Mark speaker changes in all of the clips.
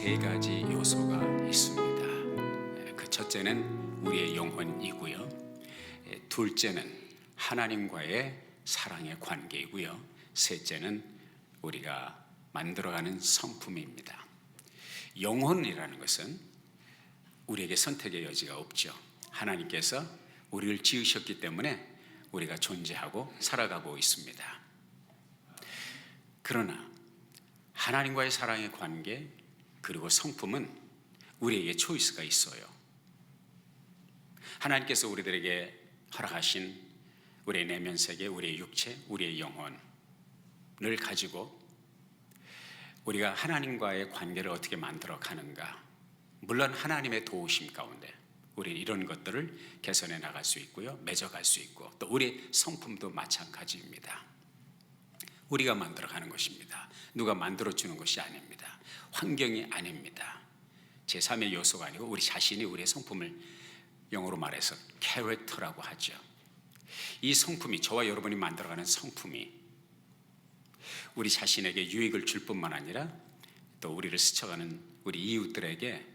Speaker 1: 세 가지 요소가 있습니다. 그 첫째는 우리의 영혼이고요. 둘째는 하나님과의 사랑의 관계이고요. 셋째는 우리가 만들어가는 성품입니다. 영혼이라는 것은 우리에게 선택의 여지가 없죠. 하나님께서 우리를 지으셨기 때문에 우리가 존재하고 살아가고 있습니다. 그러나 하나님과의 사랑의 관계 그리고 성품은 우리에게 초이스가 있어요. 하나님께서 우리들에게 허락하신 우리의 내면 세계, 우리의 육체, 우리의 영혼을 가지고 우리가 하나님과의 관계를 어떻게 만들어 가는가. 물론 하나님의 도우심 가운데 우리는 이런 것들을 개선해 나갈 수 있고요, 맺어갈 수 있고, 또 우리의 성품도 마찬가지입니다. 우리가 만들어가는 것입니다. 누가 만들어주는 것이 아닙니다. 환경이 아닙니다. 제3의 요소가 아니고 우리 자신이 우리의 성품을 영어로 말해서 캐릭터라고 하죠. 이 성품이, 저와 여러분이 만들어가는 성품이 우리 자신에게 유익을 줄 뿐만 아니라 또 우리를 스쳐가는 우리 이웃들에게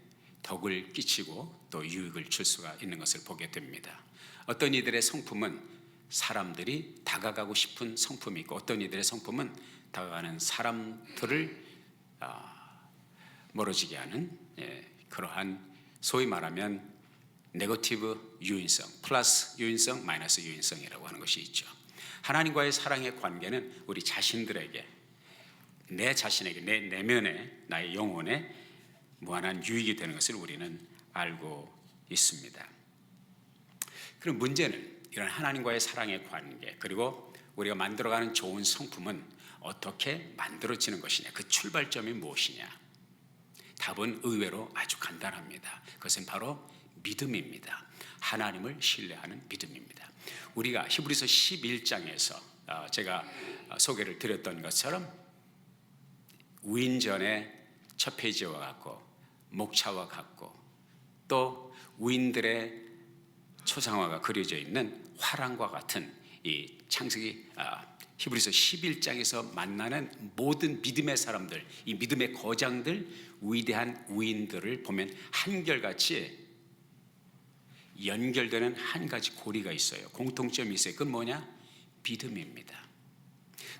Speaker 1: 덕을 끼치고 또 유익을 줄 수가 있는 것을 보게 됩니다. 어떤 이들의 성품은 사람들이 다가가고 싶은 성품이 있고, 어떤 이들의 성품은 다가가는 사람들을 멀어지게 하는 그러한 소위 말하면 네거티브 유인성, 플러스 유인성, 마이너스 유인성이라고 하는 것이 있죠. 하나님과의 사랑의 관계는 우리 자신들에게, 내 자신에게, 내 내면에, 나의 영혼에 무한한 유익이 되는 것을 우리는 알고 있습니다. 그럼 문제는 이런 하나님과의 사랑의 관계, 그리고 우리가 만들어가는 좋은 성품은 어떻게 만들어지는 것이냐, 그 출발점이 무엇이냐. 답은 의외로 아주 간단합니다. 그것은 바로 믿음입니다. 하나님을 신뢰하는 믿음입니다. 우리가 히브리서 11장에서 제가 소개를 드렸던 것처럼 위인전의 첫 페이지와 같고 목차와 같고 또 위인들의 초상화가 그려져 있는 화랑과 같은 이 창세기 히브리서 11장에서 만나는 모든 믿음의 사람들, 이 믿음의 거장들, 위대한 위인들을 보면 한결같이 연결되는 한 가지 고리가 있어요. 공통점이 있어요. 그건 뭐냐? 믿음입니다.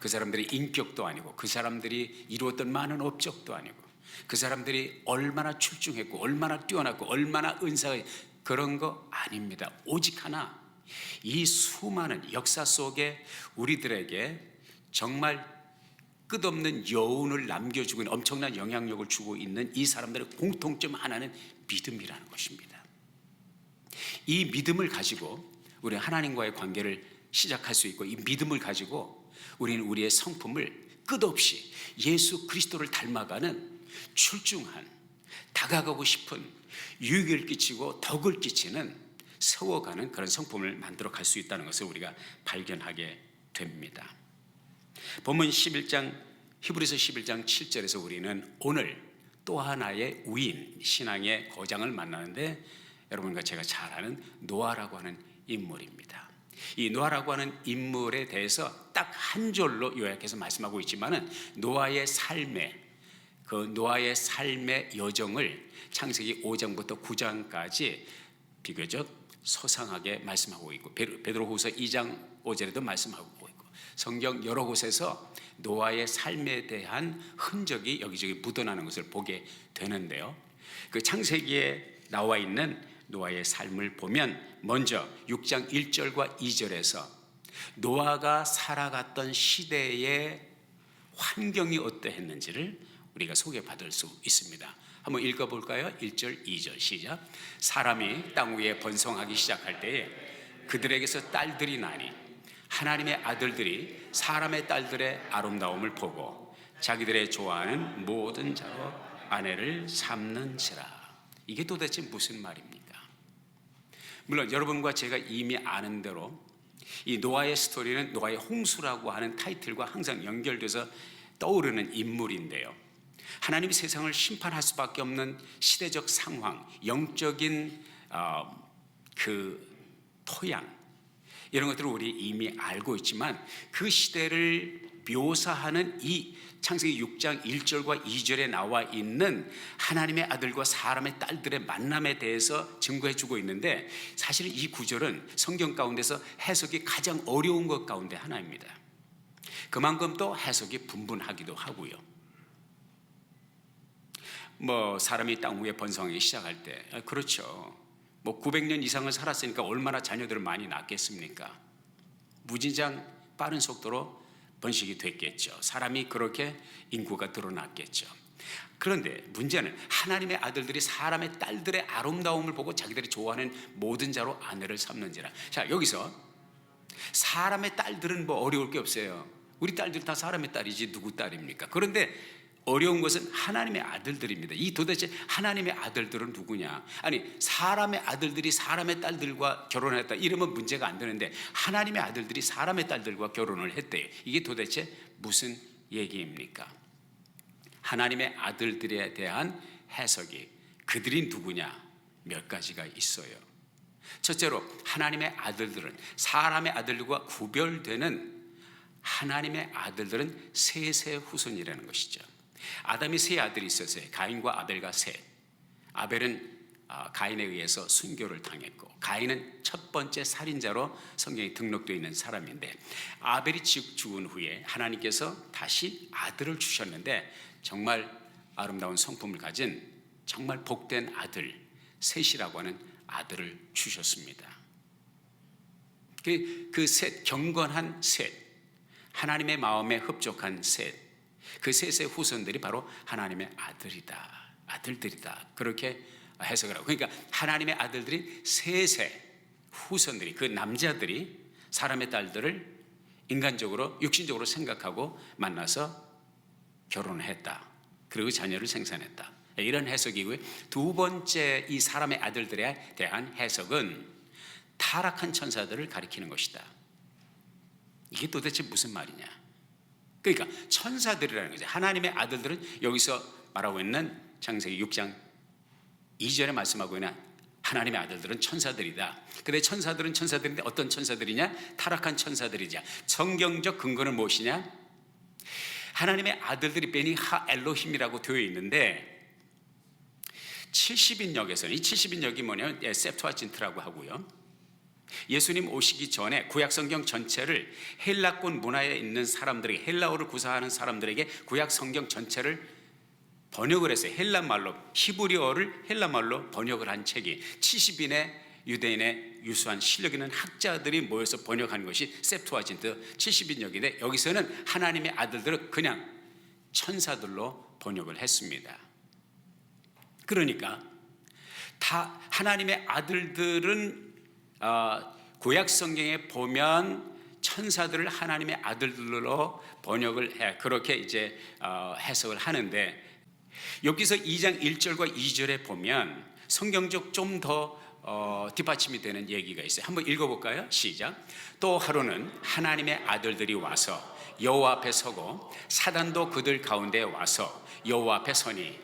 Speaker 1: 그 사람들이 인격도 아니고, 그 사람들이 이루었던 많은 업적도 아니고, 그 사람들이 얼마나 출중했고 얼마나 뛰어났고 얼마나 은사가, 그런 거 아닙니다. 오직 하나, 이 수많은 역사 속에 우리들에게 정말 끝없는 여운을 남겨주고 있는, 엄청난 영향력을 주고 있는 이 사람들의 공통점 하나는 믿음이라는 것입니다. 이 믿음을 가지고 우리는 하나님과의 관계를 시작할 수 있고, 이 믿음을 가지고 우리는 우리의 성품을 끝없이 예수 그리스도를 닮아가는 출중한, 다가가고 싶은, 유익을 끼치고 덕을 끼치는, 세워가는 그런 성품을 만들어 갈 수 있다는 것을 우리가 발견하게 됩니다. 본문 11장, 히브리서 11장 7절에서 우리는 오늘 또 하나의 위인, 신앙의 거장을 만나는데, 여러분과 제가 잘 아는 노아라고 하는 인물입니다. 이 노아라고 하는 인물에 대해서 딱 한 절로 요약해서 말씀하고 있지만은 노아의 삶의 여정을 창세기 5장부터 9장까지 비교적 소상하게 말씀하고 있고, 베드로후서 2장 5절에도 말씀하고 있고, 성경 여러 곳에서 노아의 삶에 대한 흔적이 여기저기 묻어나는 것을 보게 되는데요. 그 창세기에 나와 있는 노아의 삶을 보면 먼저 6장 1절과 2절에서 노아가 살아갔던 시대의 환경이 어떠했는지를 우리가 소개받을 수 있습니다. 한번 읽어볼까요? 1절, 2절 시작. 사람이 땅 위에 번성하기 시작할 때에 그들에게서 딸들이 나니 하나님의 아들들이 사람의 딸들의 아름다움을 보고 자기들의 좋아하는 모든 자로 아내를 삼는지라. 이게 도대체 무슨 말입니까? 물론 여러분과 제가 이미 아는 대로 이 노아의 스토리는 노아의 홍수라고 하는 타이틀과 항상 연결돼서 떠오르는 인물인데요. 하나님이 세상을 심판할 수밖에 없는 시대적 상황, 영적인 그 토양, 이런 것들을 우리 이미 알고 있지만 그 시대를 묘사하는 이 창세기 6장 1절과 2절에 나와 있는 하나님의 아들과 사람의 딸들의 만남에 대해서 증거해 주고 있는데, 사실은 이 구절은 성경 가운데서 해석이 가장 어려운 것 가운데 하나입니다. 그만큼 또 해석이 분분하기도 하고요. 사람이 땅 위에 번성하기 시작할 때, 그렇죠, 900년 이상을 살았으니까 얼마나 자녀들을 많이 낳겠습니까? 무진장 빠른 속도로 번식이 됐겠죠. 사람이 그렇게 인구가 늘어났겠죠. 그런데 문제는 하나님의 아들들이 사람의 딸들의 아름다움을 보고 자기들이 좋아하는 모든 자로 아내를 삼는지라. 자, 여기서 사람의 딸들은 어려울 게 없어요. 우리 딸들 다 사람의 딸이지 누구 딸입니까? 그런데 어려운 것은 하나님의 아들들입니다. 이 도대체 하나님의 아들들은 누구냐? 아니, 사람의 아들들이 사람의 딸들과 결혼했다 이러면 문제가 안 되는데, 하나님의 아들들이 사람의 딸들과 결혼을 했대요. 이게 도대체 무슨 얘기입니까? 하나님의 아들들에 대한 해석이 그들이 누구냐 몇 가지가 있어요. 첫째로, 하나님의 아들들은 사람의 아들들과 구별되는 하나님의 아들들은 셋의 후손이라는 것이죠. 아담이 세 아들이 있었어요. 가인과 아벨과 셋. 아벨은 가인에 의해서 순교를 당했고, 가인은 첫 번째 살인자로 성경에 등록되어 있는 사람인데, 아벨이 죽은 후에 하나님께서 다시 아들을 주셨는데, 정말 아름다운 성품을 가진 정말 복된 아들 셋이라고 하는 아들을 주셨습니다. 그 셋, 경건한 셋, 하나님의 마음에 흡족한 셋, 그 셋의 후손들이 바로 하나님의 아들들이다. 그렇게 해석을 하고, 그러니까 하나님의 아들들이 셋의 후손들이, 그 남자들이 사람의 딸들을 인간적으로 육신적으로 생각하고 만나서 결혼했다. 그리고 자녀를 생산했다. 이런 해석이고요. 두 번째, 이 사람의 아들들에 대한 해석은 타락한 천사들을 가리키는 것이다. 이게 도대체 무슨 말이냐? 그러니까 천사들이라는 거죠. 하나님의 아들들은 여기서 말하고 있는 창세기 6장 2절에 말씀하고 있는 하나님의 아들들은 천사들이다. 근데 천사들은 천사들인데 어떤 천사들이냐? 타락한 천사들이냐. 성경적 근거는 무엇이냐? 하나님의 아들들이 베니 하 엘로힘이라고 되어 있는데, 70인역에서는, 이 70인역이 뭐냐면 셉투아진트라고 하고요, 예수님 오시기 전에 구약성경 전체를 헬라권 문화에 있는 사람들에게, 헬라어를 구사하는 사람들에게 구약성경 전체를 번역을 했어요. 헬라말로, 히브리어를 헬라말로 번역을 한 책이 70인의 유대인의 유수한 실력 있는 학자들이 모여서 번역한 것이 셉투아진트 70인역인데, 여기서는 하나님의 아들들을 그냥 천사들로 번역을 했습니다. 그러니까 다 하나님의 아들들은 구약 성경에 보면 천사들을 하나님의 아들들로 번역을 해, 그렇게 이제 해석을 하는데, 여기서 2장 1절과 2절에 보면 성경적 좀 더 뒷받침이 되는 얘기가 있어요. 한번 읽어볼까요? 시작. 또 하루는 하나님의 아들들이 와서 여호와 앞에 서고, 사단도 그들 가운데 와서 여호와 앞에 서니,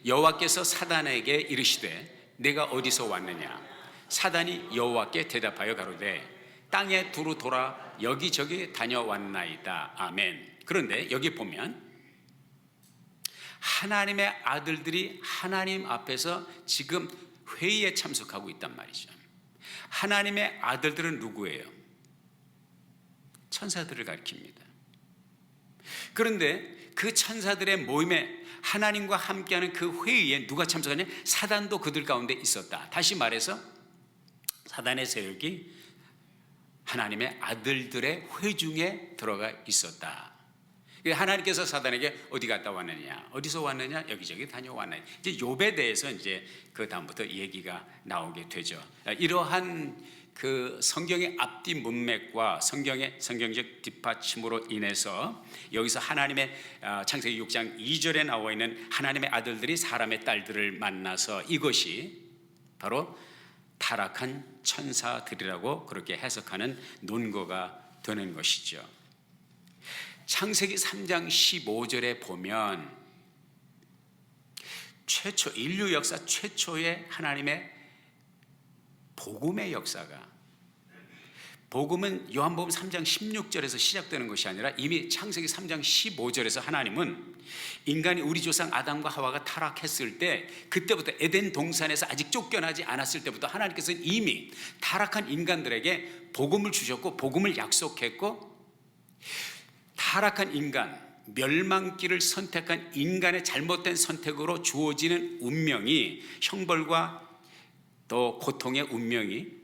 Speaker 1: 여호와께서 사단에게 이르시되 내가 어디서 왔느냐? 사단이 여호와께 대답하여 가로되 땅에 두루 돌아 여기저기 다녀왔나이다. 아멘. 그런데 여기 보면 하나님의 아들들이 하나님 앞에서 지금 회의에 참석하고 있단 말이죠. 하나님의 아들들은 누구예요? 천사들을 가리킵니다. 그런데 그 천사들의 모임에, 하나님과 함께하는 그 회의에 누가 참석하냐? 사단도 그들 가운데 있었다. 다시 말해서 사단의 세력이 하나님의 아들들의 회중에 들어가 있었다. 하나님께서 사단에게 어디 갔다 왔느냐, 어디서 왔느냐, 여기저기 다녀왔느냐. 이제 욥에 대해서 이제 그 다음부터 얘기가 나오게 되죠. 이러한 그 성경의 앞뒤 문맥과 성경적 뒷받침으로 인해서 여기서 하나님의 창세기 6장 2절에 나와 있는 하나님의 아들들이 사람의 딸들을 만나서, 이것이 바로 타락한 천사들이라고 그렇게 해석하는 논거가 되는 것이죠. 창세기 3장 15절에 보면 인류 역사 최초의 하나님의 복음의 역사가, 복음은 요한복음 3장 16절에서 시작되는 것이 아니라 이미 창세기 3장 15절에서 하나님은 인간이 우리 조상 아담과 하와가 타락했을 때, 그때부터 에덴 동산에서 아직 쫓겨나지 않았을 때부터 하나님께서는 이미 타락한 인간들에게 복음을 주셨고 복음을 약속했고, 타락한 인간, 멸망길을 선택한 인간의 잘못된 선택으로 주어지는 운명이, 형벌과 또 고통의 운명이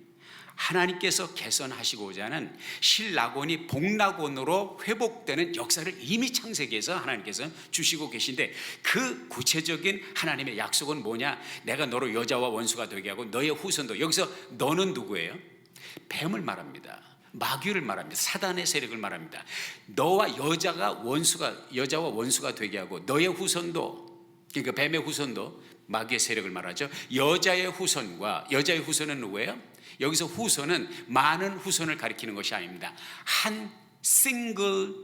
Speaker 1: 하나님께서 개선하시고자 하는 신낙원이 복낙원으로 회복되는 역사를 이미 창세기에서 하나님께서 주시고 계신데, 그 구체적인 하나님의 약속은 뭐냐? 내가 너로 여자와 원수가 되게 하고 너의 후손도. 여기서 너는 누구예요? 뱀을 말합니다. 마귀를 말합니다. 사단의 세력을 말합니다. 너와 여자와 원수가 되게 하고 너의 후손도, 그러니까 뱀의 후손도 마귀의 세력을 말하죠. 여자의 후손은 누구예요? 여기서 후손은 많은 후손을 가리키는 것이 아닙니다. 한 single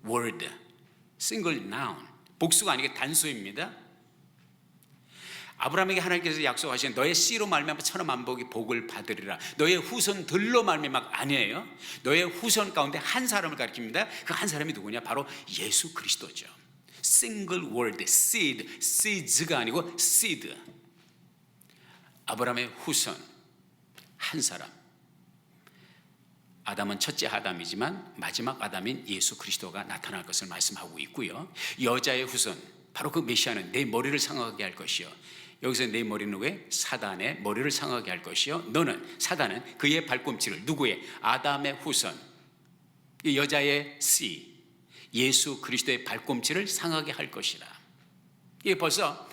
Speaker 1: word, single noun, 복수가 아니고 단수입니다. 아브라함에게 하나님께서 약속하신 너의 씨로 말미암아 천하만복이 복을 받으리라. 너의 후손들로 말미암아 아니에요. 너의 후손 가운데 한 사람을 가리킵니다. 그 한 사람이 누구냐? 바로 예수 그리스도죠. single word, seeds가 아니고 seed. 아브라함의 후손 한 사람. 아담은 첫째 아담이지만 마지막 아담인 예수 그리스도가 나타날 것을 말씀하고 있고요. 여자의 후손, 바로 그 메시아는 내 머리를 상하게 할 것이요. 여기서 내 머리는 왜? 사단의 머리를 상하게 할 것이요. 사단은 그의 발꿈치를, 누구의? 아담의 후손, 이 여자의 씨, 예수 그리스도의 발꿈치를 상하게 할 것이라. 이게 벌써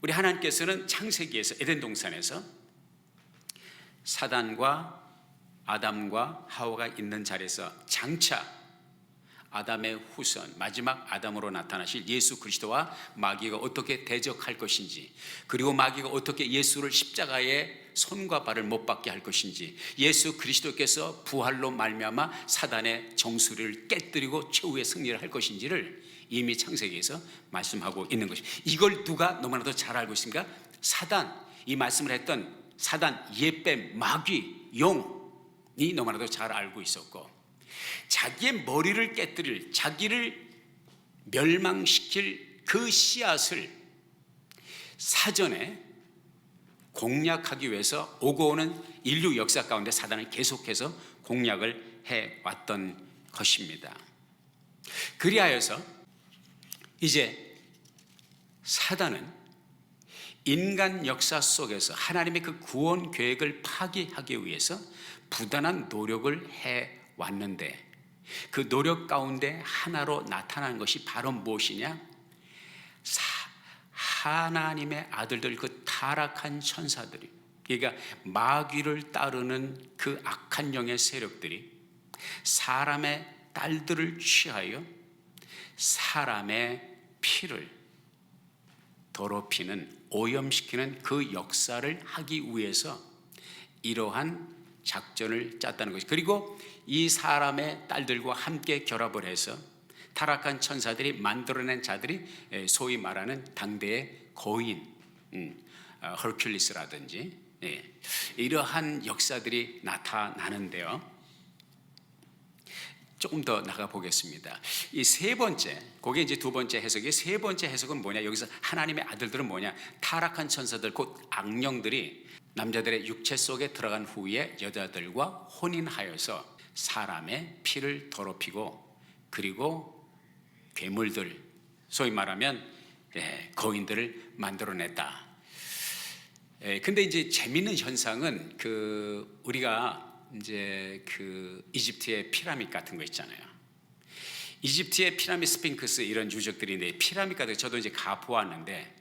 Speaker 1: 우리 하나님께서는 창세기에서 에덴 동산에서 사단과 아담과 하와가 있는 자리에서 장차 아담의 후손, 마지막 아담으로 나타나실 예수 그리스도와 마귀가 어떻게 대적할 것인지, 그리고 마귀가 어떻게 예수를 십자가에 손과 발을 못 박게 할 것인지, 예수 그리스도께서 부활로 말미암아 사단의 정수리를 깨뜨리고 최후의 승리를 할 것인지를 이미 창세기에서 말씀하고 있는 것입니다. 이걸 누가 너무나도 잘 알고 있습니까? 사단, 이 말씀을 했던 사단, 옛뱀, 마귀, 용이 너무나도 잘 알고 있었고, 자기의 머리를 깨뜨릴, 자기를 멸망시킬 그 씨앗을 사전에 공략하기 위해서 오고 오는 인류 역사 가운데 사단은 계속해서 공략을 해왔던 것입니다. 그리하여서 이제 사단은 인간 역사 속에서 하나님의 그 구원 계획을 파기하기 위해서 부단한 노력을 해왔는데, 그 노력 가운데 하나로 나타난 것이 바로 무엇이냐? 하나님의 아들들, 그 타락한 천사들이, 그러니까 마귀를 따르는 그 악한 영의 세력들이 사람의 딸들을 취하여 사람의 피를 더럽히는, 오염시키는 그 역사를 하기 위해서 이러한 작전을 짰다는 것이, 그리고 이 사람의 딸들과 함께 결합을 해서 타락한 천사들이 만들어낸 자들이 소위 말하는 당대의 거인, 헐큘리스라든지 이러한 역사들이 나타나는데요. 조금 더 나가 보겠습니다. 이 세 번째, 그게 이제 두 번째 해석이, 세 번째 해석은 뭐냐? 여기서 하나님의 아들들은 뭐냐? 타락한 천사들, 곧 악령들이 남자들의 육체 속에 들어간 후에 여자들과 혼인하여서 사람의 피를 더럽히고, 그리고 괴물들, 소위 말하면 거인들을 만들어냈다. 근데 이제 재밌는 현상은 우리가 이제 이집트의 피라밋 같은 거 있잖아요. 이집트의 피라밋, 스핑크스 이런 유적들인데, 피라밋 같은 거 저도 이제 가보았는데,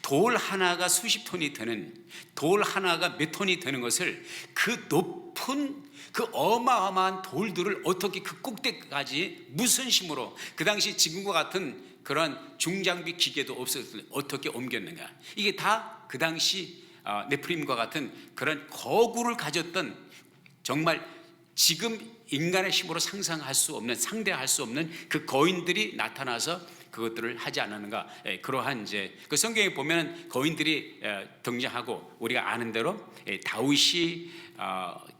Speaker 1: 돌 하나가 수십 톤이 되는, 돌 하나가 몇 톤이 되는 것을, 그 높은 그 어마어마한 돌들을 어떻게 그 꼭대기까지 무슨 힘으로, 그 당시 지금과 같은 그런 중장비 기계도 없었을 때 어떻게 옮겼는가? 이게 다 그 당시 네프림과 같은 그런 거구를 가졌던, 정말 지금 인간의 힘으로 상상할 수 없는, 상대할 수 없는 그 거인들이 나타나서 그것들을 하지 않았는가? 그러한 이제 그 성경에 보면 거인들이 등장하고, 우리가 아는 대로 다윗이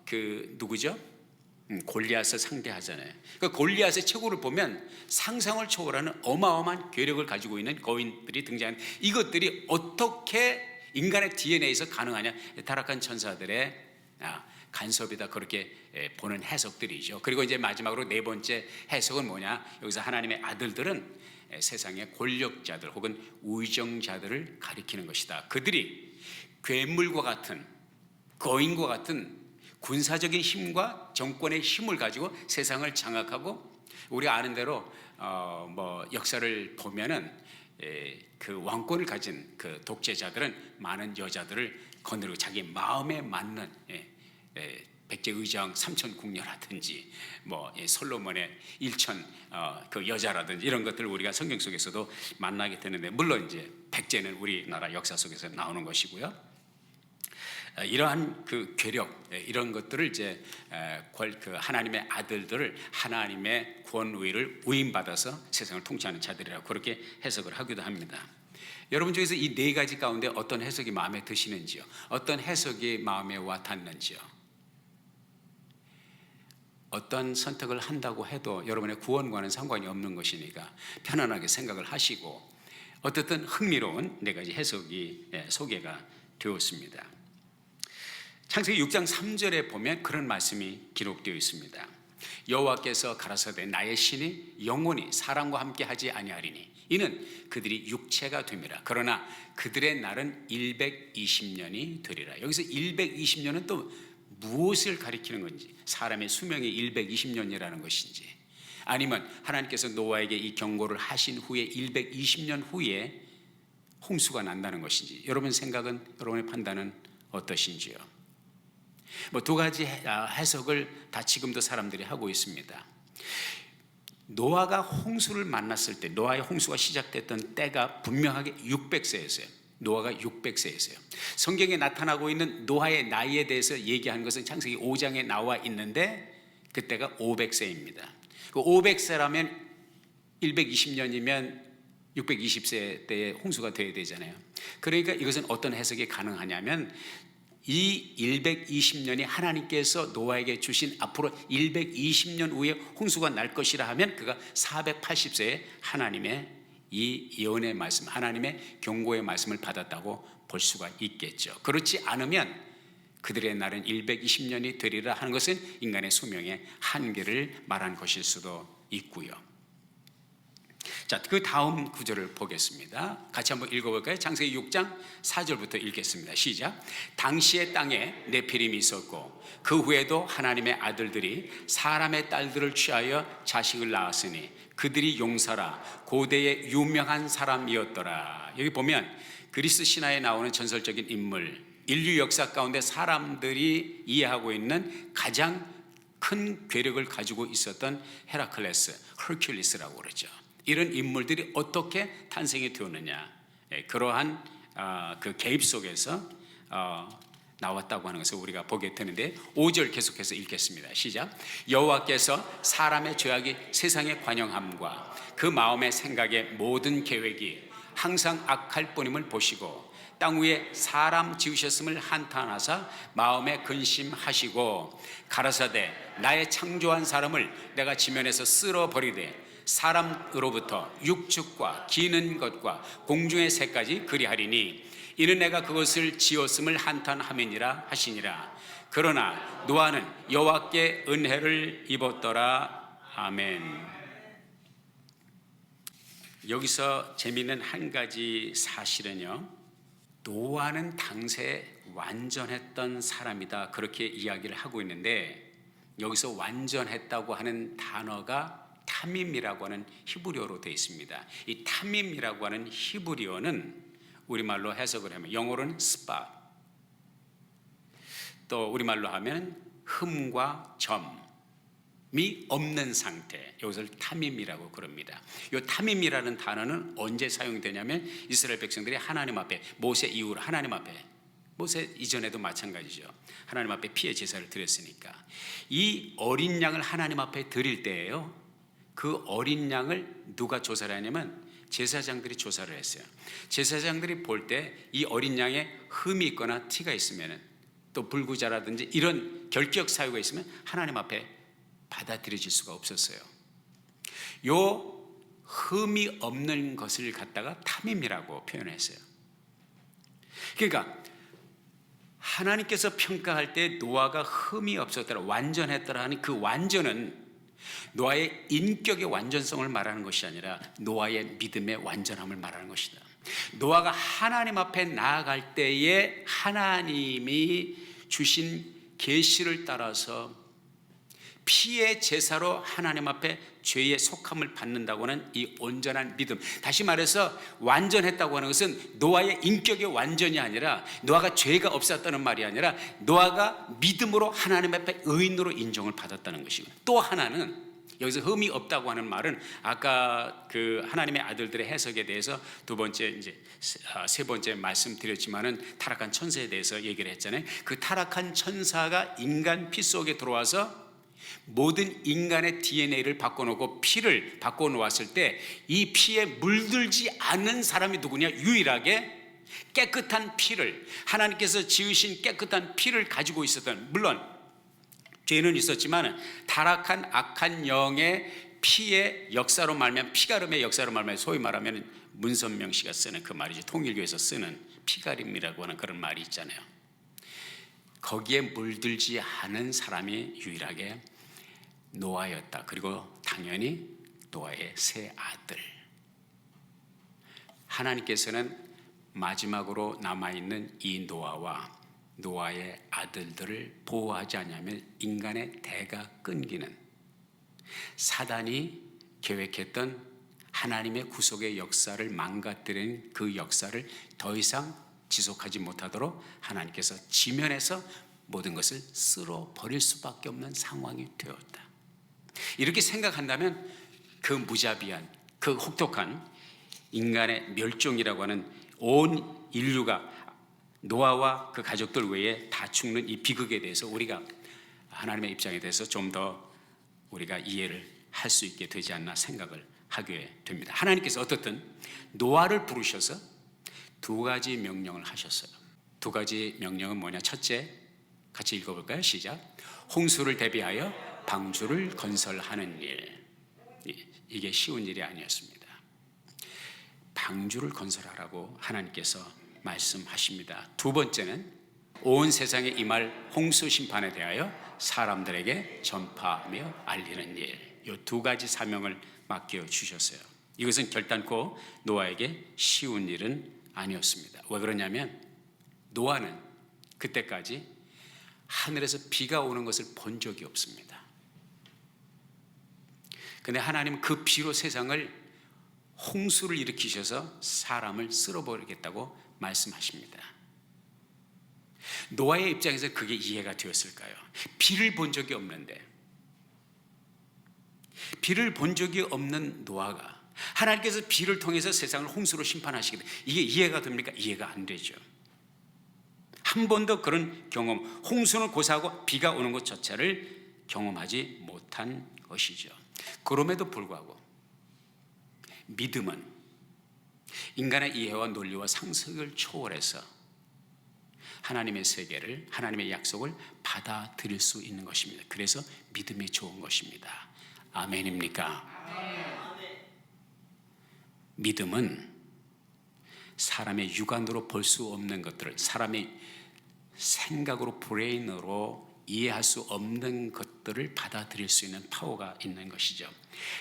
Speaker 1: 그 누구죠? 골리앗을 상대하잖아요. 그 골리앗의 최고를 보면 상상을 초월하는 어마어마한 괴력을 가지고 있는 거인들이 등장하는, 이것들이 어떻게 인간의 DNA에서 가능하냐? 타락한 천사들의 간섭이다, 그렇게 보는 해석들이죠. 그리고 이제 마지막으로 네 번째 해석은 뭐냐? 여기서 하나님의 아들들은 세상의 권력자들 혹은 우의정자들을 가리키는 것이다. 그들이 괴물과 같은, 거인과 같은 군사적인 힘과 정권의 힘을 가지고 세상을 장악하고, 우리가 아는 대로 역사를 보면은 그 왕권을 가진 그 독재자들은 많은 여자들을 거느리고 자기 마음에 맞는 백제의정 삼천궁녀라든지 솔로몬의 일천 그 여자라든지 이런 것들을 우리가 성경 속에서도 만나게 되는데, 물론 이제 백제는 우리나라 역사 속에서 나오는 것이고요. 이러한 그 괴력, 이런 것들을 이제 그 하나님의 아들들을 하나님의 권위를 위임받아서 세상을 통치하는 자들이라고 그렇게 해석을 하기도 합니다. 여러분 중에서 이 네 가지 가운데 어떤 해석이 마음에 드시는지요? 어떤 해석이 마음에 와 닿는지요? 어떤 선택을 한다고 해도 여러분의 구원과는 상관이 없는 것이니까 편안하게 생각을 하시고, 어쨌든 흥미로운 네 가지 해석이 소개가 되었습니다. 창세기 6장 3절에 보면 그런 말씀이 기록되어 있습니다. 여호와께서 가라사대 나의 신이 영원히 사람과 함께 하지 아니하리니 이는 그들이 육체가 됨이라. 그러나 그들의 날은 120년이 되리라. 여기서 120년은 또 무엇을 가리키는 건지, 사람의 수명이 120년이라는 것인지, 아니면 하나님께서 노아에게 이 경고를 하신 후에 120년 후에 홍수가 난다는 것인지, 여러분 생각은, 여러분의 판단은 어떠신지요? 두 가지 해석을 다 지금도 사람들이 하고 있습니다. 노아가 홍수를 만났을 때, 노아의 홍수가 시작됐던 때가 분명하게 600세였어요. 노아가 600세였어요. 성경에 나타나고 있는 노아의 나이에 대해서 얘기하는 것은 창세기 5장에 나와 있는데 그때가 500세입니다. 그 500세라면 120년이면 620세 때에 홍수가 되어야 되잖아요. 그러니까 이것은 어떤 해석이 가능하냐면, 이 120년이 하나님께서 노아에게 주신 앞으로 120년 후에 홍수가 날 것이라 하면 그가 480세에 하나님의 이 예언의 말씀, 하나님의 경고의 말씀을 받았다고 볼 수가 있겠죠. 그렇지 않으면 그들의 날은 120년이 되리라 하는 것은 인간의 수명의 한계를 말한 것일 수도 있고요. 자, 그 다음 구절을 보겠습니다. 같이 한번 읽어볼까요? 창세기 6장 4절부터 읽겠습니다. 시작. 당시의 땅에 네피림이 있었고 그 후에도 하나님의 아들들이 사람의 딸들을 취하여 자식을 낳았으니 그들이 용사라 고대의 유명한 사람이었더라. 여기 보면 그리스 신화에 나오는 전설적인 인물, 인류 역사 가운데 사람들이 이해하고 있는 가장 큰 괴력을 가지고 있었던 헤라클레스, 헐큘리스라고 그러죠. 이런 인물들이 어떻게 탄생이 되었느냐, 그러한 그 개입 속에서 나왔다고 하는 것을 우리가 보게 되는데, 5절 계속해서 읽겠습니다. 시작. 여호와께서 사람의 죄악이 세상의 관영함과 그 마음의 생각의 모든 계획이 항상 악할 뿐임을 보시고 땅 위에 사람 지으셨음을 한탄하사 마음에 근심하시고 가라사대 나의 창조한 사람을 내가 지면에서 쓸어버리되 사람으로부터 육축과 기는 것과 공중의 새까지 그리하리니 이는 내가 그것을 지었음을 한탄함이니라 하시니라. 그러나 노아는 여호와께 은혜를 입었더라. 아멘. 여기서 재미있는 한 가지 사실은요, 노아는 당시에 완전했던 사람이다, 그렇게 이야기를 하고 있는데, 여기서 완전했다고 하는 단어가 타밈이라고 하는 히브리어로 되어 있습니다. 이 타밈이라고 하는 히브리어는 우리말로 해석을 하면, 영어로는 스팟, 또 우리말로 하면 흠과 점이 없는 상태, 이것을 타밈이라고 그럽니다. 이 타밈이라는 단어는 언제 사용되냐면 이스라엘 백성들이 하나님 앞에, 모세 이후로 하나님 앞에, 모세 이전에도 마찬가지죠. 하나님 앞에 피의 제사를 드렸으니까 이 어린 양을 하나님 앞에 드릴 때예요. 그 어린 양을 누가 조사를 하냐면 제사장들이 조사를 했어요. 제사장들이 볼 때 이 어린 양에 흠이 있거나 티가 있으면 또 불구자라든지 이런 결격 사유가 있으면 하나님 앞에 받아들여질 수가 없었어요. 요 흠이 없는 것을 갖다가 탐임이라고 표현했어요. 그러니까 하나님께서 평가할 때 노아가 흠이 없었더라, 완전했더라 하는 그 완전은 노아의 인격의 완전성을 말하는 것이 아니라 노아의 믿음의 완전함을 말하는 것이다. 노아가 하나님 앞에 나아갈 때에 하나님이 주신 계시를 따라서 피의 제사로 하나님 앞에 죄의 속함을 받는다고 하는 이 온전한 믿음, 다시 말해서 완전했다고 하는 것은 노아의 인격의 완전이 아니라, 노아가 죄가 없었다는 말이 아니라 노아가 믿음으로 하나님 앞에 의인으로 인정을 받았다는 것이고, 또 하나는 여기서 흠이 없다고 하는 말은 아까 그 하나님의 아들들의 해석에 대해서 두 번째, 이제 세 번째 말씀드렸지만은 타락한 천사에 대해서 얘기를 했잖아요. 그 타락한 천사가 인간 피 속에 들어와서 모든 인간의 DNA를 바꿔놓고 피를 바꿔놓았을 때 이 피에 물들지 않는 사람이 누구냐? 유일하게 깨끗한 피를, 하나님께서 지으신 깨끗한 피를 가지고 있었던, 물론 죄는 있었지만 타락한 악한 영의 피의 역사로 말하면, 피가름의 역사로 말하면, 소위 말하면 문선명 씨가 쓰는 그 말이죠. 통일교에서 쓰는 피가름이라고 하는 그런 말이 있잖아요. 거기에 물들지 않은 사람이 유일하게 노아였다. 그리고 당연히 노아의 세 아들. 하나님께서는 마지막으로 남아있는 이 노아와 노아의 아들들을 보호하지 않으면 인간의 대가 끊기는, 사단이 계획했던 하나님의 구속의 역사를 망가뜨린 그 역사를 더 이상 지속하지 못하도록 하나님께서 지면에서 모든 것을 쓸어버릴 수밖에 없는 상황이 되었다. 이렇게 생각한다면 그 무자비한, 그 혹독한 인간의 멸종이라고 하는, 온 인류가 노아와 그 가족들 외에 다 죽는 이 비극에 대해서 우리가 하나님의 입장에 대해서 좀 더 우리가 이해를 할 수 있게 되지 않나 생각을 하게 됩니다. 하나님께서 어떻든 노아를 부르셔서 두 가지 명령을 하셨어요. 두 가지 명령은 뭐냐? 첫째, 같이 읽어볼까요? 시작. 홍수를 대비하여 방주를 건설하는 일. 이게 쉬운 일이 아니었습니다. 방주를 건설하라고 하나님께서 말씀하십니다. 두 번째는 온 세상에 임할 홍수 심판에 대하여 사람들에게 전파하며 알리는 일. 이 두 가지 사명을 맡겨 주셨어요. 이것은 결단코 노아에게 쉬운 일은 아니었습니다. 왜 그러냐면 노아는 그때까지 하늘에서 비가 오는 것을 본 적이 없습니다. 근데 하나님은 그 비로 세상을, 홍수를 일으키셔서 사람을 쓸어버리겠다고 말씀하십니다. 노아의 입장에서 그게 이해가 되었을까요? 비를 본 적이 없는데, 비를 본 적이 없는 노아가 하나님께서 비를 통해서 세상을 홍수로 심판하시겠다, 이게 이해가 됩니까? 이해가 안 되죠. 한 번도 그런 경험, 홍수는 고사하고 비가 오는 것 자체를 경험하지 못한 것이죠. 그럼에도 불구하고 믿음은 인간의 이해와 논리와 상식을 초월해서 하나님의 세계를, 하나님의 약속을 받아들일 수 있는 것입니다. 그래서 믿음이 좋은 것입니다. 아멘입니까? 믿음은 사람의 육안으로 볼 수 없는 것들을, 사람의 생각으로, 브레인으로 이해할 수 없는 것들을 받아들일 수 있는 파워가 있는 것이죠.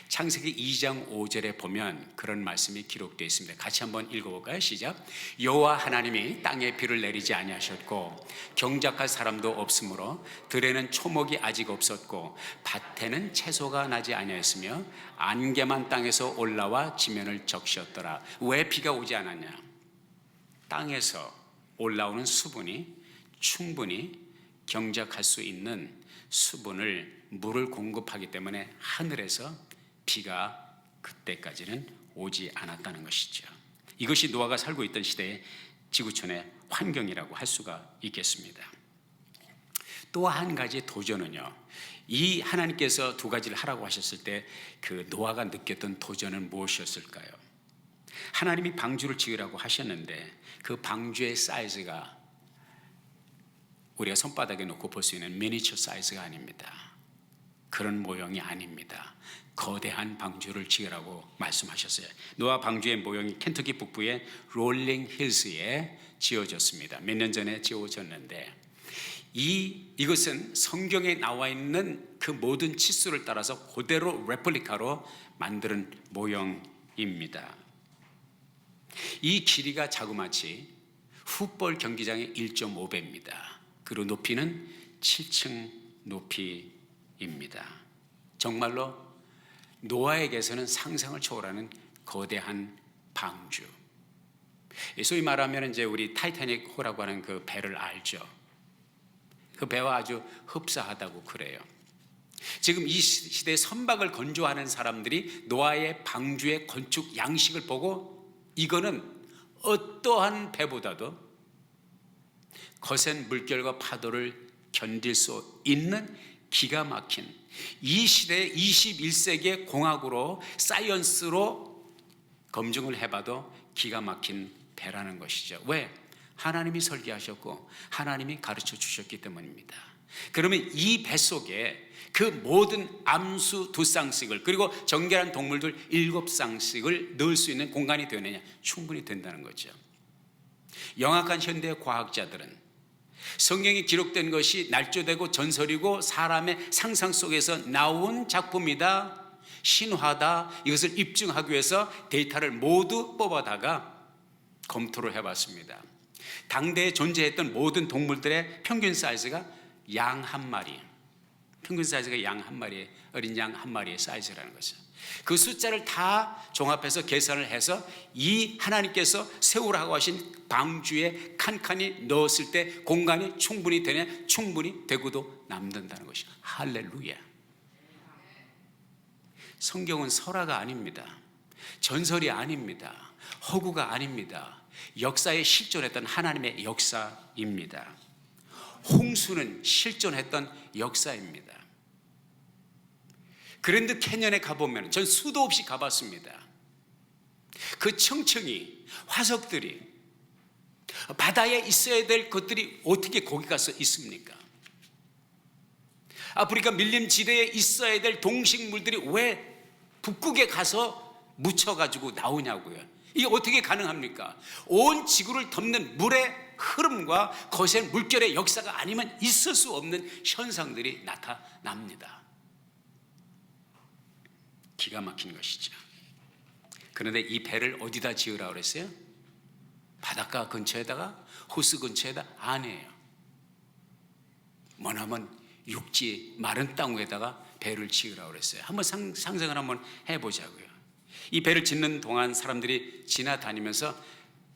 Speaker 1: 창세기 2장 5절에 보면 그런 말씀이 기록되어 있습니다. 같이 한번 읽어볼까요? 시작. 여호와 하나님이 땅에 비를 내리지 아니하셨고 경작할 사람도 없으므로 들에는 초목이 아직 없었고 밭에는 채소가 나지 아니하였으며 안개만 땅에서 올라와 지면을 적셨더라. 왜 비가 오지 않았냐? 땅에서 올라오는 수분이 충분히 경작할 수 있는 수분을, 물을 공급하기 때문에 하늘에서 비가 그때까지는 오지 않았다는 것이죠. 이것이 노아가 살고 있던 시대의 지구촌의 환경이라고 할 수가 있겠습니다. 또 한 가지 도전은요, 이 하나님께서 두 가지를 하라고 하셨을 때 그 노아가 느꼈던 도전은 무엇이었을까요? 하나님이 방주를 지으라고 하셨는데 그 방주의 사이즈가 우리가 손바닥에 놓고 볼 수 있는 미니처 사이즈가 아닙니다. 그런 모형이 아닙니다. 거대한 방주를 지으라고 말씀하셨어요. 노아 방주의 모형이 켄터키 북부의 롤링 힐스에 지어졌습니다. 몇 년 전에 지어졌는데 이것은 성경에 나와 있는 그 모든 치수를 따라서 그대로 레플리카로 만드는 모형입니다. 이 길이가 자그마치 풋볼 경기장의 1.5배입니다. 그리고 높이는 7층 높이입니다. 정말로 노아에게서는 상상을 초월하는 거대한 방주. 소위 말하면 이제 우리 타이타닉 호라고 하는 그 배를 알죠. 그 배와 아주 흡사하다고 그래요. 지금 이 시대에 선박을 건조하는 사람들이 노아의 방주의 건축 양식을 보고 이거는 어떠한 배보다도 거센 물결과 파도를 견딜 수 있는 기가 막힌 이 시대의 21세기의 공학으로 사이언스로 검증을 해봐도 기가 막힌 배라는 것이죠. 왜? 하나님이 설계하셨고 하나님이 가르쳐 주셨기 때문입니다. 그러면 이 배 속에 그 모든 암수 2쌍씩을 그리고 정결한 동물들 7쌍씩을 넣을 수 있는 공간이 되느냐? 충분히 된다는 거죠. 영악한 현대 과학자들은 성경에 기록된 것이 날조되고 전설이고 사람의 상상 속에서 나온 작품이다, 신화다, 이것을 입증하기 위해서 데이터를 모두 뽑아다가 검토를 해봤습니다. 당대에 존재했던 모든 동물들의 평균 사이즈가 양 한 마리, 평균 사이즈가 양 한 마리의 어린 양 한 마리의 사이즈라는 거죠. 그 숫자를 다 종합해서 계산을 해서 이 하나님께서 세우라고 하신 방주에 칸칸이 넣었을 때 공간이 충분히 되냐? 충분히 되고도 남는다는 것이죠. 할렐루야. 성경은 설화가 아닙니다. 전설이 아닙니다. 허구가 아닙니다. 역사에 실존했던 하나님의 역사입니다. 홍수는 실존했던 역사입니다. 그랜드 캐년에 가보면 전 수도 없이 가봤습니다. 그 청청이 화석들이 바다에 있어야 될 것들이 어떻게 거기 가서 있습니까? 아프리카 밀림지대에 있어야 될 동식물들이 왜 북극에 가서 묻혀가지고 나오냐고요. 이게 어떻게 가능합니까? 온 지구를 덮는 물의 흐름과 거센 물결의 역사가 아니면 있을 수 없는 현상들이 나타납니다. 기가 막힌 것이죠. 그런데 이 배를 어디다 지으라고 그랬어요? 바닷가 근처에다가, 호수 근처에다? 아니에요. 머나먼 육지 마른 땅 위에다가 배를 지으라고 그랬어요. 한번 상상을 한번 해보자고요. 이 배를 짓는 동안 사람들이 지나다니면서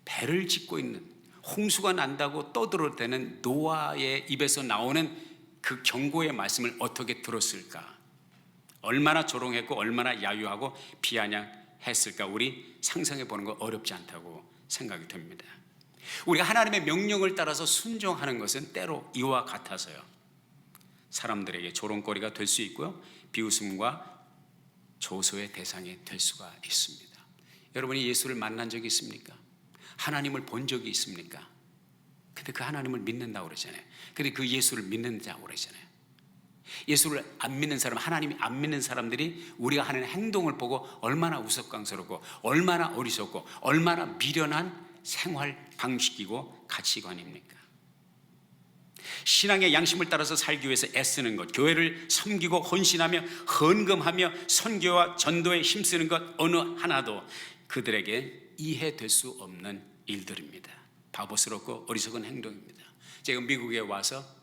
Speaker 1: 배를 짓고 있는, 홍수가 난다고 떠들어대는 노아의 입에서 나오는 그 경고의 말씀을 어떻게 들었을까? 얼마나 조롱했고 얼마나 야유하고 비아냥했을까? 우리 상상해 보는 거 어렵지 않다고 생각이 됩니다. 우리가 하나님의 명령을 따라서 순종하는 것은 때로 이와 같아서요, 사람들에게 조롱거리가 될 수 있고요, 비웃음과 조소의 대상이 될 수가 있습니다. 여러분이 예수를 만난 적이 있습니까? 하나님을 본 적이 있습니까? 근데 그 하나님을 믿는다고 그러잖아요. 근데 그 예수를 믿는다고 그러잖아요. 예수를 안 믿는 사람, 하나님이 안 믿는 사람들이 우리가 하는 행동을 보고 얼마나 우스꽝스럽고 얼마나 어리석고 얼마나 미련한 생활 방식이고 가치관입니까? 신앙의 양심을 따라서 살기 위해서 애쓰는 것, 교회를 섬기고 헌신하며 헌금하며 선교와 전도에 힘쓰는 것 어느 하나도 그들에게 이해될 수 없는 일들입니다. 바보스럽고 어리석은 행동입니다. 제가 미국에 와서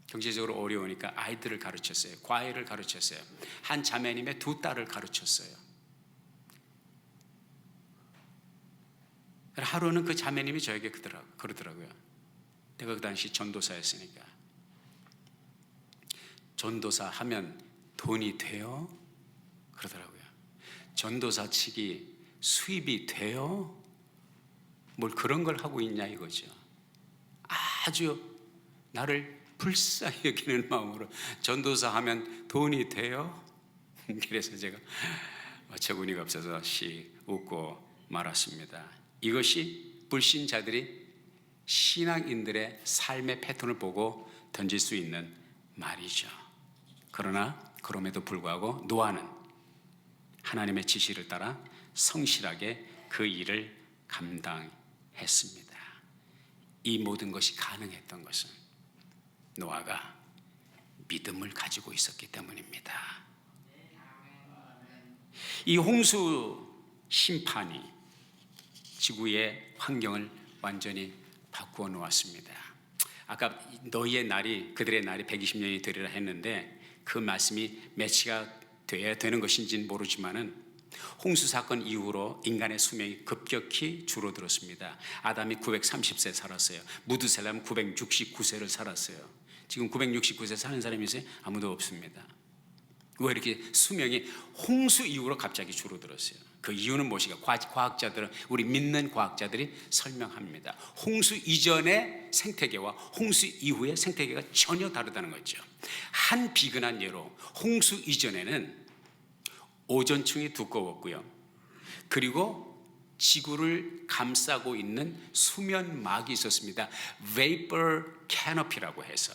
Speaker 1: 경제적으로 어려우니까 아이들을 가르쳤어요. 과외를 가르쳤어요. 한 자매님의 2딸을 가르쳤어요. 하루는 그 자매님이 저에게 그러더라고요. 내가 그 당시 전도사였으니까, 전도사 하면 돈이 돼요? 그러더라고요. 전도사 측이 수입이 돼요? 뭘 그런 걸 하고 있냐 이거죠. 아주 나를 불쌍히 여기는 마음으로, 전도사 하면 돈이 돼요? 그래서 제가 어처구니가 없어서 씩 웃고 말았습니다. 이것이 불신자들이 신앙인들의 삶의 패턴을 보고 던질 수 있는 말이죠. 그러나 그럼에도 불구하고 노아는 하나님의 지시를 따라 성실하게 그 일을 감당했습니다. 이 모든 것이 가능했던 것은 노아가 믿음을 가지고 있었기 때문입니다. 이 홍수 심판이 지구의 환경을 완전히 바꾸어 놓았습니다. 아까 너희의 날이 그들의 날이 120년이 되리라 했는데 그 말씀이 매치가 돼야 되는 것인지는 모르지만은 홍수 사건 이후로 인간의 수명이 급격히 줄어들었습니다. 아담이 930세 살았어요. 무드셀람은 969세를 살았어요. 지금 969세 사는 사람이 있어요? 아무도 없습니다. 왜 이렇게 수명이 홍수 이후로 갑자기 줄어들었어요? 그 이유는 무엇인가? 과학자들은, 우리 믿는 과학자들이 설명합니다. 홍수 이전의 생태계와 홍수 이후의 생태계가 전혀 다르다는 거죠. 한 비근한 예로 홍수 이전에는 오존층이 두꺼웠고요. 그리고 지구를 감싸고 있는 수면막이 있었습니다. Vapor Canopy라고 해서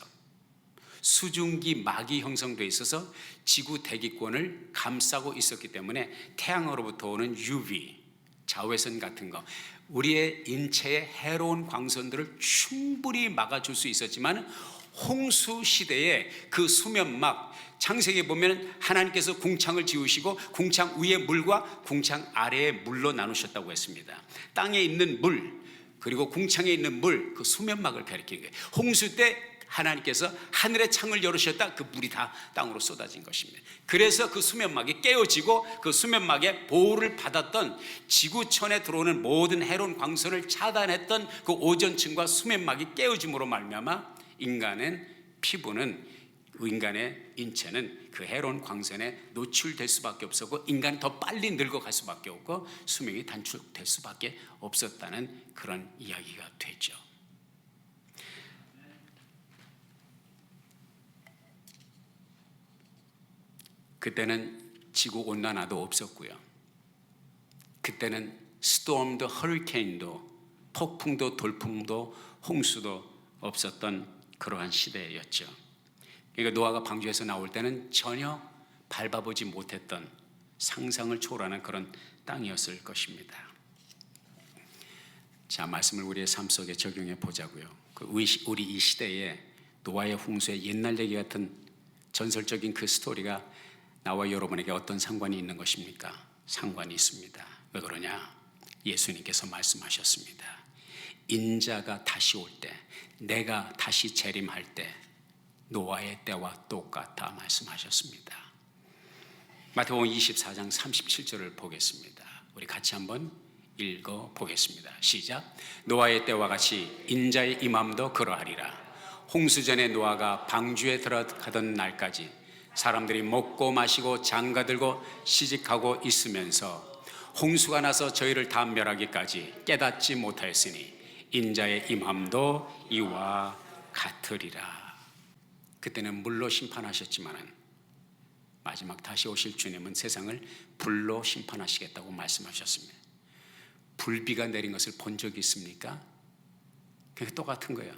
Speaker 1: 수증기 막이 형성되어 있어서 지구 대기권을 감싸고 있었기 때문에 태양으로부터 오는 UV, 자외선 같은 거, 우리의 인체에 해로운 광선들을 충분히 막아줄 수 있었지만 홍수 시대에 그 수면막, 창세기에 보면 하나님께서 궁창을 지으시고 궁창 위의 물과 궁창 아래의 물로 나누셨다고 했습니다. 땅에 있는 물 그리고 궁창에 있는 물, 그 수면막을 가리키는 거예요. 홍수 때 하나님께서 하늘의 창을 열으셨다, 그 물이 다 땅으로 쏟아진 것입니다. 그래서 그 수면막이 깨어지고 그 수면막에 보호를 받았던 지구촌에 들어오는 모든 해로운 광선을 차단했던 그 오존층과 수면막이 깨어짐으로 말미암아 인간의 피부는, 인간의 인체는 그 해로운 광선에 노출될 수밖에 없었고 인간이 더 빨리 늙어갈 수밖에 없고 수명이 단축될 수밖에 없었다는 그런 이야기가 되죠. 그때는 지구온난화도 없었고요. 그때는 스톰도 허리케인도 폭풍도 돌풍도 홍수도 없었던 그러한 시대였죠. 그러니까 노아가 방주에서 나올 때는 전혀 밟아보지 못했던 상상을 초월하는 그런 땅이었을 것입니다. 자, 말씀을 우리의 삶 속에 적용해 보자고요. 우리 이 시대에 노아의 홍수의 옛날 얘기 같은 전설적인 그 스토리가 나와 여러분에게 어떤 상관이 있는 것입니까? 상관이 있습니다. 왜 그러냐? 예수님께서 말씀하셨습니다. 인자가 다시 올 때, 내가 다시 재림할 때 노아의 때와 똑같다 말씀하셨습니다. 마태복음 24장 37절을 보겠습니다. 우리 같이 한번 읽어 보겠습니다. 시작. 노아의 때와 같이 인자의 임함도 그러하리라. 홍수전에 노아가 방주에 들어가던 날까지 사람들이 먹고 마시고 장가들고 시집하고 있으면서 홍수가 나서 저희를 다 멸하기까지 깨닫지 못하였으니 인자의 임함도 이와 같으리라. 그때는 물로 심판하셨지만 마지막 다시 오실 주님은 세상을 불로 심판하시겠다고 말씀하셨습니다. 불비가 내린 것을 본 적이 있습니까? 그게 똑같은 거예요.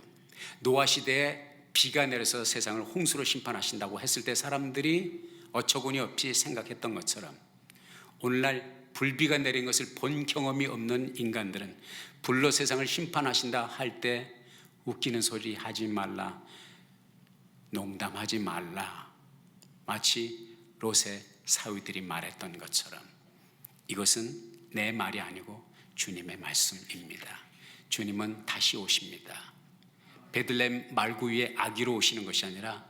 Speaker 1: 노아 시대에 비가 내려서 세상을 홍수로 심판하신다고 했을 때 사람들이 어처구니 없이 생각했던 것처럼 오늘날 불비가 내린 것을 본 경험이 없는 인간들은 불로 세상을 심판하신다 할 때 웃기는 소리 하지 말라, 농담하지 말라, 마치 롯의 사위들이 말했던 것처럼 이것은 내 말이 아니고 주님의 말씀입니다. 주님은 다시 오십니다. 베들레헴 말구 위에 아기로 오시는 것이 아니라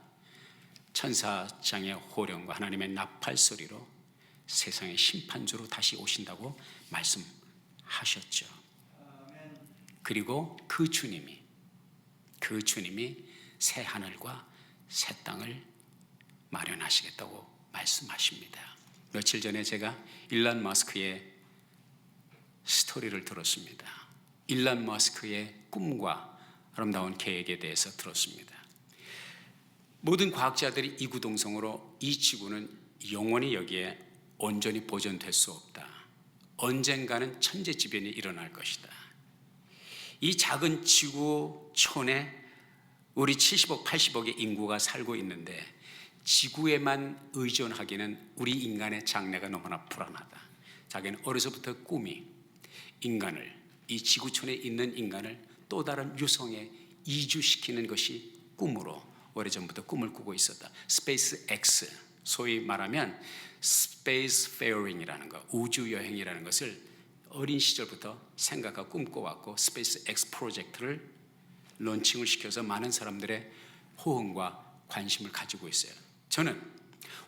Speaker 1: 천사장의 호령과 하나님의 나팔 소리로 세상의 심판주로 다시 오신다고 말씀하셨죠. 그리고 그 주님이 새 하늘과 새 땅을 마련하시겠다고 말씀하십니다. 며칠 전에 제가 일론 머스크의 스토리를 들었습니다. 일론 머스크의 꿈과 아름다운 계획에 대해서 들었습니다. 모든 과학자들이 이구동성으로 이 지구는 영원히 여기에 온전히 보존될 수 없다. 언젠가는 천재지변이 일어날 것이다. 이 작은 지구촌에 우리 70억, 80억의 인구가 살고 있는데 지구에만 의존하기는 우리 인간의 장래가 너무나 불안하다. 자기는 어려서부터 꿈이 인간을, 이 지구촌에 있는 인간을 또 다른 유성에 이주시키는 것이 꿈으로 오래전부터 꿈을 꾸고 있었다. 스페이스 X, 소위 말하면 스페이스 페어링이라는 것, 우주여행이라는 것을 어린 시절부터 생각하고 꿈꿔왔고 스페이스 X 프로젝트를 론칭을 시켜서 많은 사람들의 호응과 관심을 가지고 있어요. 저는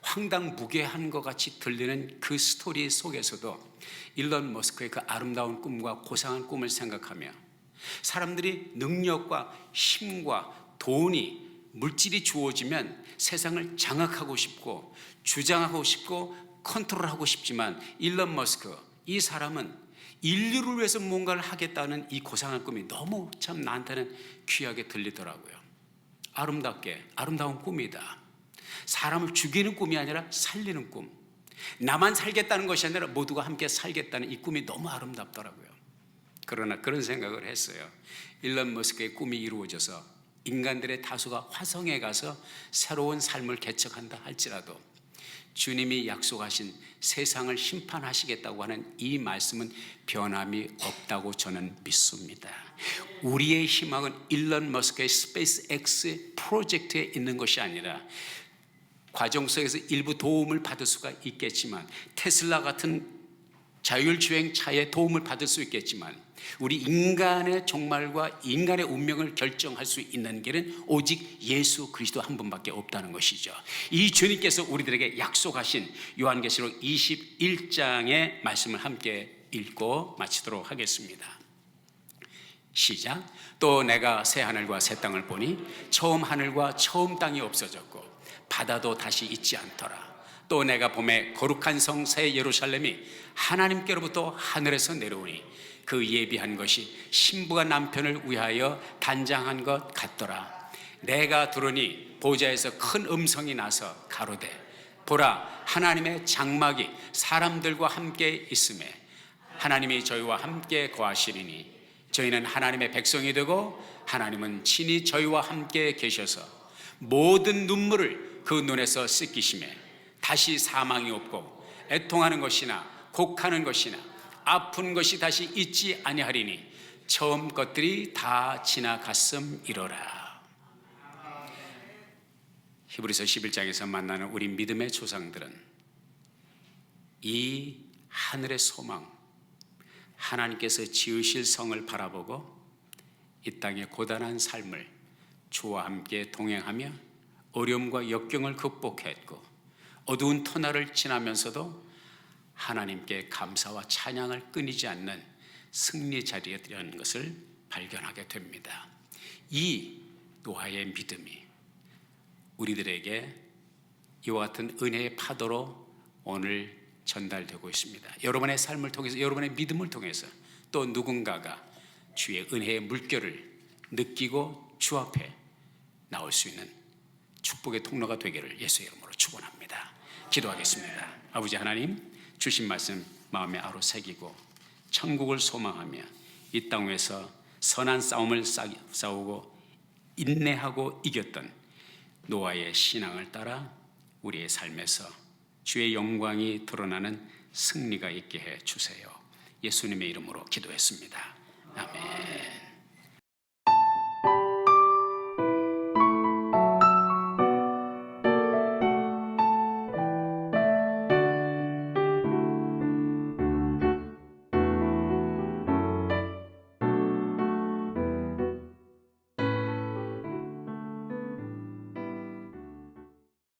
Speaker 1: 황당무계한 것 같이 들리는 그 스토리 속에서도 일론 머스크의 그 아름다운 꿈과 고상한 꿈을 생각하며 사람들이 능력과 힘과 돈이, 물질이 주어지면 세상을 장악하고 싶고 주장하고 싶고 컨트롤하고 싶지만 일론 머스크, 이 사람은 인류를 위해서 뭔가를 하겠다는 이 고상한 꿈이 너무 참 나한테는 귀하게 들리더라고요. 아름다운 꿈이다. 사람을 죽이는 꿈이 아니라 살리는 꿈, 나만 살겠다는 것이 아니라 모두가 함께 살겠다는 이 꿈이 너무 아름답더라고요. 그러나 그런 생각을 했어요. 일론 머스크의 꿈이 이루어져서 인간들의 다수가 화성에 가서 새로운 삶을 개척한다 할지라도 주님이 약속하신 세상을 심판하시겠다고 하는 이 말씀은 변함이 없다고 저는 믿습니다. 우리의 희망은 일론 머스크의 스페이스 X 프로젝트에 있는 것이 아니라 과정 속에서 일부 도움을 받을 수가 있겠지만, 테슬라 같은 자율주행차의 도움을 받을 수 있겠지만, 우리 인간의 종말과 인간의 운명을 결정할 수 있는 길은 오직 예수 그리스도 한 분밖에 없다는 것이죠. 이 주님께서 우리들에게 약속하신 요한계시록 21장의 말씀을 함께 읽고 마치도록 하겠습니다. 시작. 또 내가 새 하늘과 새 땅을 보니 처음 하늘과 처음 땅이 없어졌고 바다도 다시 있지 않더라. 또 내가 봄에 거룩한 성 새 예루살렘이 하나님께로부터 하늘에서 내려오니 그 예비한 것이 신부가 남편을 위하여 단장한 것 같더라. 내가 들으니 보좌에서 큰 음성이 나서 가로되 보라, 하나님의 장막이 사람들과 함께 있음에 하나님이 저희와 함께 거하시리니 저희는 하나님의 백성이 되고 하나님은 친히 저희와 함께 계셔서 모든 눈물을 그 눈에서 씻기시매 다시 사망이 없고 애통하는 것이나 곡하는 것이나 아픈 것이 다시 있지 아니하리니 처음 것들이 다 지나갔음이로라. 히브리서 11장에서 만나는 우리 믿음의 조상들은 이 하늘의 소망, 하나님께서 지으실 성을 바라보고 이 땅의 고단한 삶을 주와 함께 동행하며 어려움과 역경을 극복했고 어두운 터널을 지나면서도 하나님께 감사와 찬양을 끊이지 않는 승리 자리였다는 것을 발견하게 됩니다. 이 노아의 믿음이 우리들에게 이와 같은 은혜의 파도로 오늘 전달되고 있습니다. 여러분의 삶을 통해서, 여러분의 믿음을 통해서 또 누군가가 주의 은혜의 물결을 느끼고 주 앞에 나올 수 있는 축복의 통로가 되기를 예수의 이름으로 축원합니다. 기도하겠습니다. 아버지 하나님, 주신 말씀 마음에 아로 새기고 천국을 소망하며 이 땅 위에서 선한 싸움을 싸우고 인내하고 이겼던 노아의 신앙을 따라 우리의 삶에서 주의 영광이 드러나는 승리가 있게 해 주세요. 예수님의 이름으로 기도했습니다. 아멘.